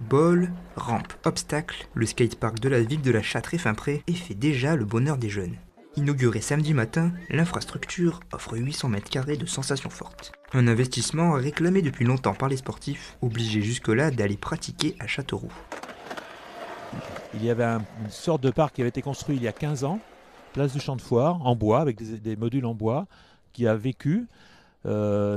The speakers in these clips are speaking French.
Football, rampe, obstacles, le skatepark de la ville de la Châtre est fin prêt et fait déjà le bonheur des jeunes. Inauguré samedi matin, l'infrastructure offre 800 mètres carrés de sensations fortes. Un investissement réclamé depuis longtemps par les sportifs, obligés jusque-là d'aller pratiquer à Châteauroux. Il y avait une sorte de parc qui avait été construit il y a 15 ans, place du Champ de Foire, en bois, avec des modules en bois, qui a vécu.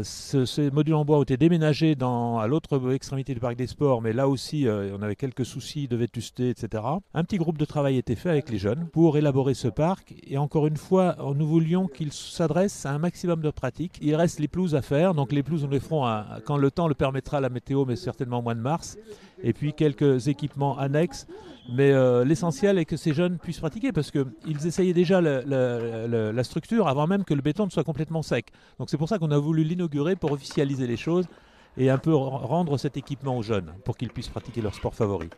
Ces modules en bois ont été déménagés à l'autre extrémité du parc des sports, mais là aussi on avait quelques soucis de vétusté, etc. Un petit groupe de travail a été fait avec les jeunes pour élaborer ce parc, et encore une fois nous voulions qu'il s'adresse à un maximum de pratiques. Il reste les pelouses à faire, donc les pelouses on les ferons quand le temps le permettra, la météo, mais certainement au mois de mars, et puis quelques équipements annexes, mais l'essentiel est que ces jeunes puissent pratiquer, parce qu'ils essayaient déjà la structure avant même que le béton ne soit complètement sec. Donc c'est pour ça qu'on a voulu l'inaugurer, pour officialiser les choses et un peu rendre cet équipement aux jeunes pour qu'ils puissent pratiquer leur sport favori.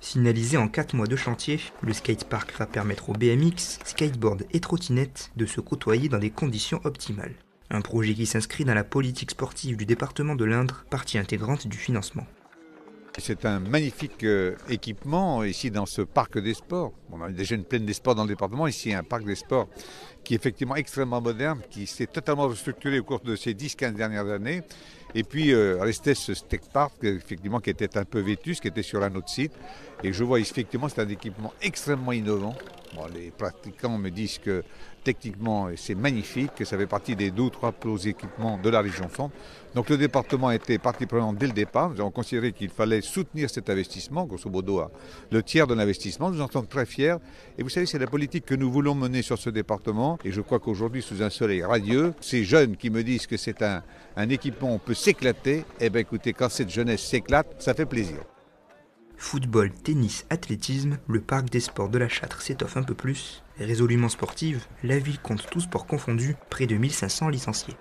Finalisé en 4 mois de chantier, le skatepark va permettre aux BMX, skateboard et trottinettes de se côtoyer dans des conditions optimales. Un projet qui s'inscrit dans la politique sportive du département de l'Indre, partie intégrante du financement. C'est un magnifique équipement ici dans ce parc des sports. On a déjà une plaine des sports dans le département, ici un parc des sports qui est effectivement extrêmement moderne, qui s'est totalement restructuré au cours de ces 10-15 dernières années. Et puis restait ce skatepark effectivement qui était un peu vétus, qui était sur un autre site. Et je vois effectivement c'est un équipement extrêmement innovant. Bon, les pratiquants me disent que techniquement c'est magnifique, que ça fait partie des 2 ou 3 plus hauts équipements de la région Flandre. Donc le département a été partie prenante dès le départ. Nous avons considéré qu'il fallait soutenir cet investissement, grosso modo le tiers de l'investissement. Nous en sommes très fiers. Et vous savez, c'est la politique que nous voulons mener sur ce département. Et je crois qu'aujourd'hui, sous un soleil radieux, ces jeunes qui me disent que c'est un équipement où on peut s'éclater, eh bien écoutez, quand cette jeunesse s'éclate, ça fait plaisir. Football, tennis, athlétisme, le parc des sports de la Châtre s'étoffe un peu plus. Résolument sportive, la ville compte tous sports confondus, près de 1500 licenciés.